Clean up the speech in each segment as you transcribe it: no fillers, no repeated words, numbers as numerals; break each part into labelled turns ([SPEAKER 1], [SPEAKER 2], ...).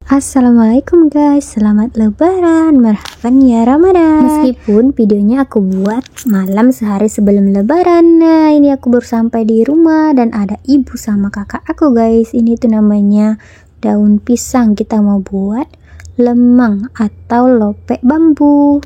[SPEAKER 1] Assalamualaikum guys, selamat lebaran, marhaban ya Ramadan. Meskipun videonya aku buat malam sehari sebelum lebaran. Nah ini aku baru sampai di rumah dan ada ibu sama kakak aku guys. Ini tuh namanya daun pisang, kita mau buat lemang atau lope bambu.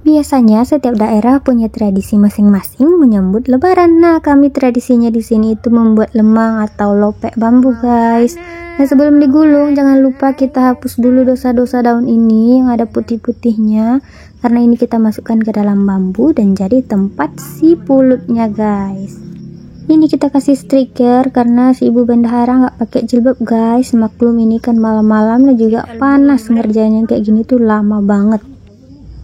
[SPEAKER 1] Biasanya setiap daerah punya tradisi masing-masing menyambut lebaran. Nah, kami tradisinya di sini itu membuat lemang atau lope bambu, guys. Nah, sebelum digulung jangan lupa kita hapus dulu dosa-dosa daun ini yang ada putih-putihnya, karena ini kita masukkan ke dalam bambu dan jadi tempat si pulutnya, guys. Ini kita kasih striker karena si ibu bendahara nggak pakai jilbab, guys. Maklum ini kan malam-malam dan juga panas, ngerjainnya kayak gini tuh lama banget.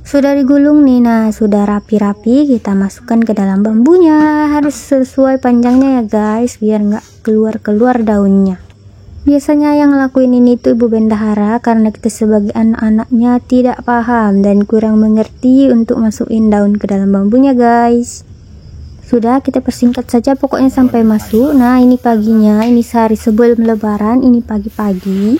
[SPEAKER 1] Sudah digulung nih, nah sudah rapi-rapi, kita masukkan ke dalam bambunya. Harus sesuai panjangnya ya guys, biar nggak keluar-keluar daunnya. Biasanya yang ngelakuin ini tuh ibu bendahara, karena kita sebagai anak-anaknya tidak paham dan kurang mengerti untuk masukin daun ke dalam bambunya guys. Sudah, kita persingkat saja pokoknya sampai masuk. Nah ini paginya, ini sehari sebelum lebaran, ini pagi-pagi.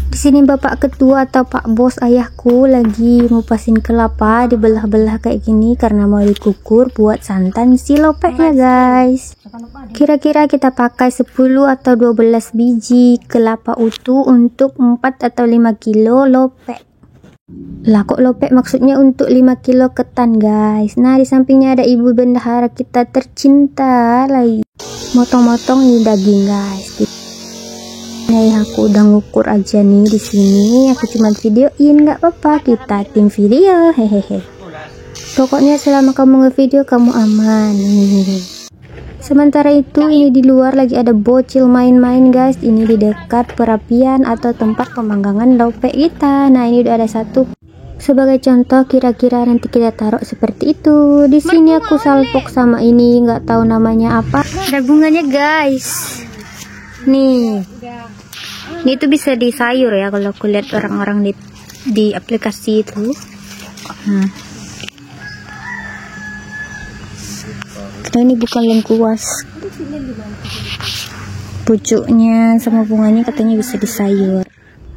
[SPEAKER 1] Di sini bapak ketua atau pak bos ayahku lagi ngupasin kelapa, dibelah-belah kayak gini karena mau dikukur buat santan si lopeknya guys. Kira-kira kita pakai 10 atau 12 biji kelapa utuh untuk 4 atau 5 kilo lopek. Lah kok lopek maksudnya untuk 5 kilo ketan guys. Nah di sampingnya ada ibu bendahara kita tercinta lagi motong-motong nih daging guys. Nah, aku udah ngukur aja nih di sini. Aku cuma videoin, nggak apa-apa, kita tim video, hehehe. Pokoknya selama kamu ngevideo kamu aman. Sementara itu ini di luar lagi ada bocil main-main guys. Ini di dekat perapian atau tempat pemanggangan lope kita. Nah ini udah ada satu. Sebagai contoh kira-kira nanti kita taruh seperti itu. Di sini aku salpok sama ini, nggak tahu namanya apa. Ada bunganya guys. Nih. Ini tuh bisa di sayur ya kalau aku lihat orang-orang di aplikasi itu. Karena ini bukan lengkuas. Pucuknya sama bunganya katanya bisa di sayur.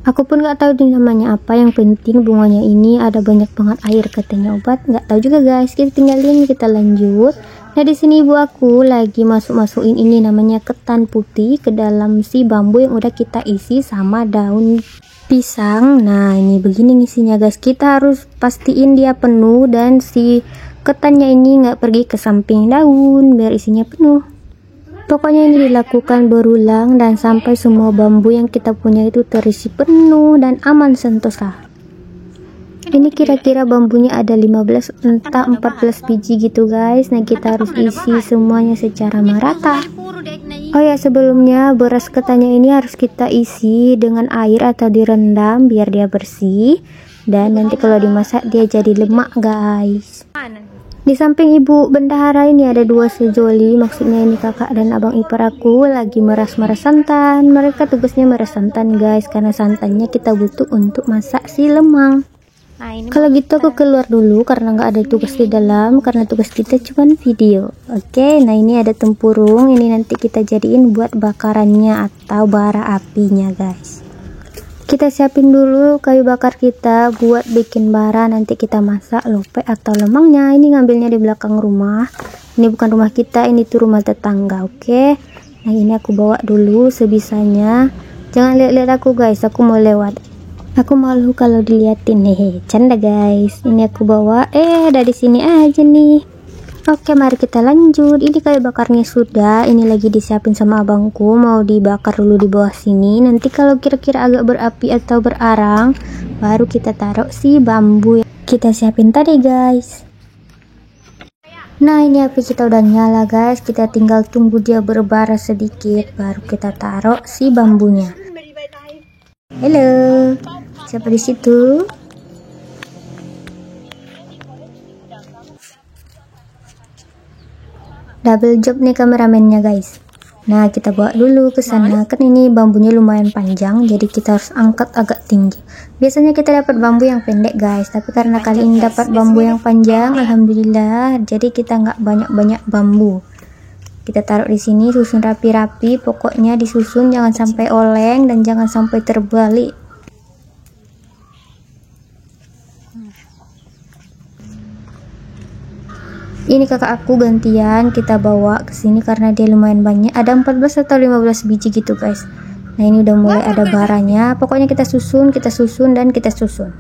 [SPEAKER 1] Aku pun nggak tahu ini namanya apa. Yang penting bunganya ini ada banyak banget air katanya obat. Nggak tahu juga guys. Kita tinggalin, kita lanjut. Nah di sini ibu aku lagi masukin ini namanya ketan putih ke dalam si bambu yang udah kita isi sama daun pisang. Nah ini begini isinya guys, kita harus pastiin dia penuh dan si ketannya ini nggak pergi ke samping daun biar isinya penuh. Pokoknya ini dilakukan berulang dan sampai semua bambu yang kita punya itu terisi penuh dan aman sentosa. Ini kira-kira bambunya ada 15 entah 14 biji gitu guys. Nah kita harus isi semuanya secara merata. Oh ya sebelumnya beras ketannya ini harus kita isi dengan air atau direndam biar dia bersih. Dan nanti kalau dimasak dia jadi lemak guys. Di samping ibu bendahara ini ada dua sejoli, maksudnya ini kakak dan abang ipar aku lagi meras-meras santan. Mereka tugasnya meras santan guys, karena santannya kita butuh untuk masak si lemang. Kalau gitu aku keluar dulu karena nggak ada tugas di dalam, karena tugas kita cuma video. Oke, nah ini ada tempurung, ini nanti kita jadiin buat bakarannya atau bara apinya guys. Kita siapin dulu kayu bakar kita buat bikin bara, nanti kita masak lope atau lemangnya. Ini ngambilnya di belakang rumah, ini bukan rumah kita, ini tuh rumah tetangga. Oke, nah ini aku bawa dulu sebisanya, jangan lihat-lihat aku guys, aku mau lewat. Aku malu kalau diliatin, hehe, canda guys. Ini aku bawa, dari sini aja nih. Oke, mari kita lanjut. Ini kayu bakarnya sudah, ini lagi disiapin sama abangku, mau dibakar dulu di bawah sini. Nanti kalau kira-kira agak berapi atau berarang, baru kita taruh si bambu yang kita siapin tadi guys. Nah ini api kita udah nyala guys, kita tinggal tunggu dia berbara sedikit, baru kita taruh si bambunya. Halo, siapa di situ? Double job nih kameramennya guys. Nah kita bawa dulu ke sana, kan ini bambunya lumayan panjang, jadi kita harus angkat agak tinggi. Biasanya kita dapat bambu yang pendek guys, tapi karena kali ini dapat bambu yang panjang, alhamdulillah, jadi kita nggak banyak-banyak bambu. Kita taruh di sini, susun rapi-rapi, pokoknya disusun jangan sampai oleng dan jangan sampai terbalik. Ini kakak aku gantian kita bawa ke sini karena dia lumayan banyak, ada 14 atau 15 biji gitu guys. Nah ini udah mulai ada baranya, pokoknya kita susun dan kita susun.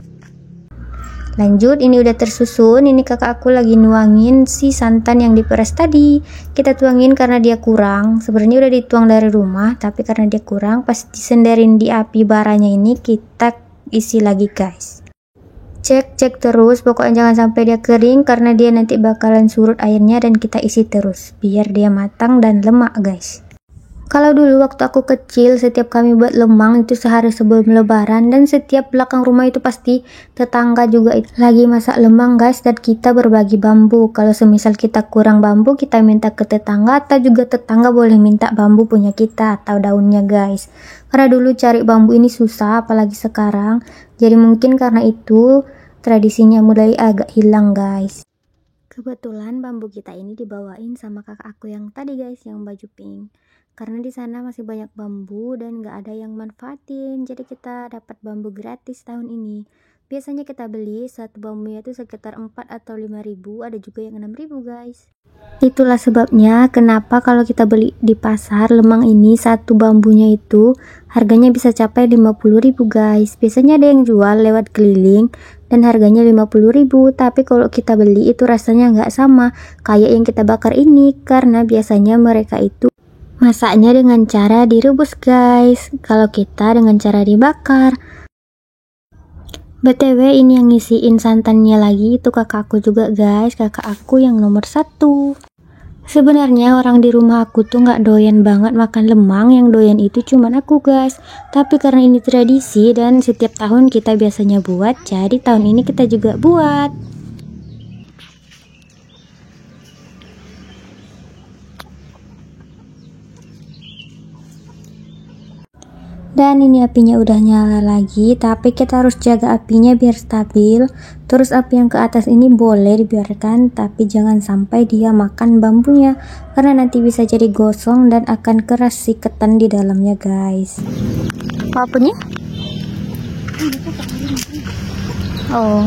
[SPEAKER 1] Lanjut, ini udah tersusun. Ini kakak aku lagi nuangin si santan yang diperas tadi. Kita tuangin karena dia kurang. Sebenarnya udah dituang dari rumah, tapi karena dia kurang, pas disenderin di api baranya ini kita isi lagi guys. Cek terus, pokoknya jangan sampai dia kering karena dia nanti bakalan surut airnya, dan kita isi terus biar dia matang dan lemak guys. Kalau dulu waktu aku kecil, setiap kami buat lemang itu sehari sebelum lebaran, dan setiap belakang rumah itu pasti tetangga juga lagi masak lemang guys, dan kita berbagi bambu. Kalau semisal kita kurang bambu, kita minta ke tetangga, atau juga tetangga boleh minta bambu punya kita atau daunnya guys. Karena dulu cari bambu ini susah, apalagi sekarang. Jadi mungkin karena itu tradisinya mulai agak hilang guys. Kebetulan bambu kita ini dibawain sama kakak aku yang tadi guys, yang baju pink. Karena di sana masih banyak bambu dan nggak ada yang manfaatin, jadi kita dapat bambu gratis tahun ini. Biasanya kita beli satu bambunya itu sekitar 4 atau 5.000, ada juga yang 6.000 guys. Itulah sebabnya kenapa kalau kita beli di pasar lemang ini, satu bambunya itu harganya bisa capai 50.000 guys. Biasanya ada yang jual lewat keliling dan harganya 50.000, tapi kalau kita beli itu rasanya nggak sama kayak yang kita bakar ini, karena biasanya mereka itu masaknya dengan cara direbus guys, kalau kita dengan cara dibakar. BTW ini yang ngisiin santannya lagi itu kakak aku juga guys, kakak aku yang nomor 1. Sebenarnya orang di rumah aku tuh nggak doyan banget makan lemang, yang doyan itu cuman aku guys. Tapi karena ini tradisi dan setiap tahun kita biasanya buat, jadi tahun ini kita juga buat. Dan ini apinya udah nyala lagi, tapi kita harus jaga apinya biar stabil. Terus api yang ke atas ini boleh dibiarkan, tapi jangan sampai dia makan bambunya, karena nanti bisa jadi gosong dan akan keras si ketan di dalamnya guys. Apanya? Oh.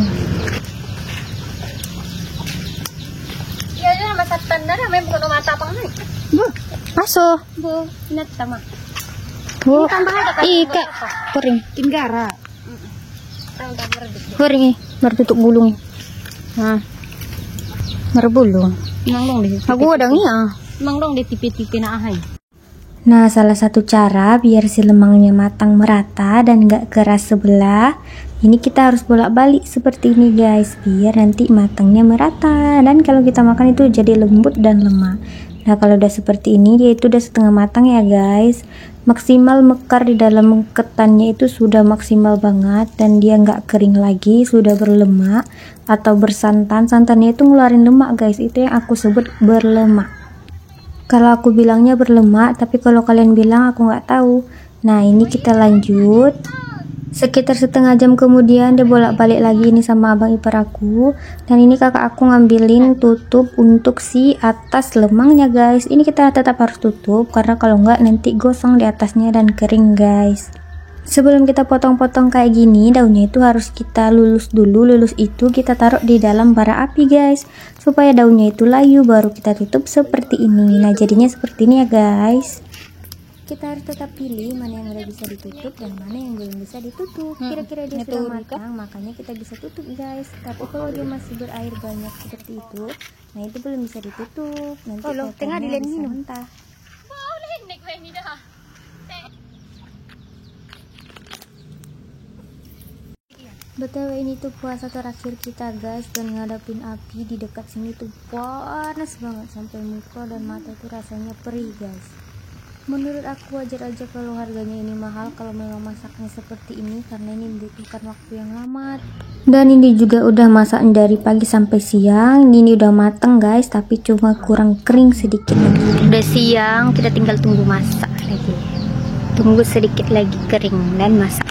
[SPEAKER 1] Ya udah masa tanda namanya bukan mata apa nih? Bu, masuk. Bu, ingat sama. Oh, ika kering tinggara kering bertutup bulung. Nah, berbulung aku ada emang dong di tipe-tipe na ahai. Nah, salah satu cara biar si lemangnya matang merata dan gak keras sebelah, ini kita harus bolak-balik seperti ini guys, biar nanti matangnya merata, dan kalau kita makan itu jadi lembut dan lemak. Nah, kalau udah seperti ini, dia itu udah setengah matang ya guys. Maksimal mekar di dalam ketannya itu sudah maksimal banget, dan dia nggak kering lagi, sudah berlemak atau bersantan. Santannya itu ngeluarin lemak guys, itu yang aku sebut berlemak. Kalau aku bilangnya berlemak, tapi kalau kalian bilang aku nggak tahu. Nah, ini kita lanjut. Sekitar setengah jam kemudian dia bolak-balik lagi ini sama abang ipar aku, dan ini kakak aku ngambilin tutup untuk si atas lemangnya guys. Ini kita tetap harus tutup karena kalau enggak nanti gosong di atasnya dan kering guys. Sebelum kita potong-potong kayak gini, daunnya itu harus kita lulus dulu. Lulus itu kita taruh di dalam bara api guys, supaya daunnya itu layu, baru kita tutup seperti ini. Nah, jadinya seperti ini ya guys. Kita harus tetap pilih mana yang udah bisa ditutup dan mana yang belum bisa ditutup. Kira-kira dia sudah matang, makanya kita bisa tutup guys. Tapi kalau dia masih berair banyak seperti itu, nah itu belum bisa ditutup. Nanti tengah bisa mentah. BTW ini tuh puasa terakhir kita guys, dan ngadapin api di dekat sini tuh panas banget sampai muka dan mata tuh rasanya perih guys. Menurut aku wajar aja kalau harganya ini mahal kalau memang masaknya seperti ini, karena ini membutuhkan waktu yang lama. Dan ini juga udah masak dari pagi sampai siang. Ini udah mateng guys, tapi cuma kurang kering sedikit lagi. Udah siang, kita tinggal tunggu masak lagi. Tunggu sedikit lagi kering dan masak.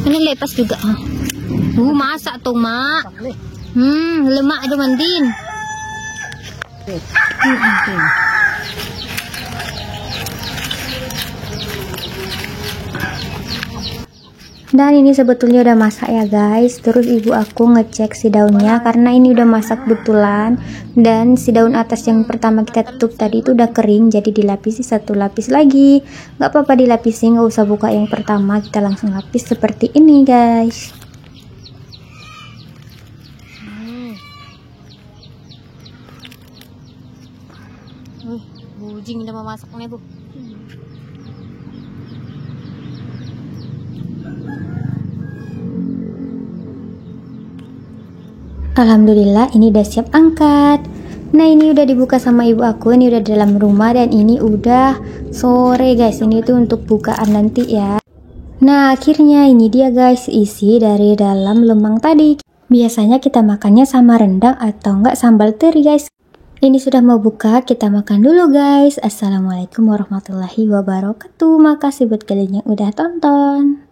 [SPEAKER 1] Ini lepas juga. Masak tuh mak. Lemak ada mandin. Dan ini sebetulnya udah masak ya guys. Terus ibu aku ngecek si daunnya karena ini udah masak betulan. Dan si daun atas yang pertama kita tutup tadi itu udah kering, jadi dilapisi satu lapis lagi. Gak apa-apa dilapisi, nggak usah buka yang pertama, kita langsung lapis seperti ini guys. Bujing udah mau masaknya bu. Alhamdulillah ini udah siap angkat. Nah ini udah dibuka sama ibu aku, ini udah dalam rumah dan ini udah sore guys. Ini tuh untuk bukaan nanti ya. Nah akhirnya ini dia guys isi dari dalam lemang tadi. Biasanya kita makannya sama rendang atau enggak sambal teri guys. Ini sudah mau buka, kita makan dulu guys. Assalamualaikum warahmatullahi wabarakatuh. Makasih buat kalian yang udah tonton.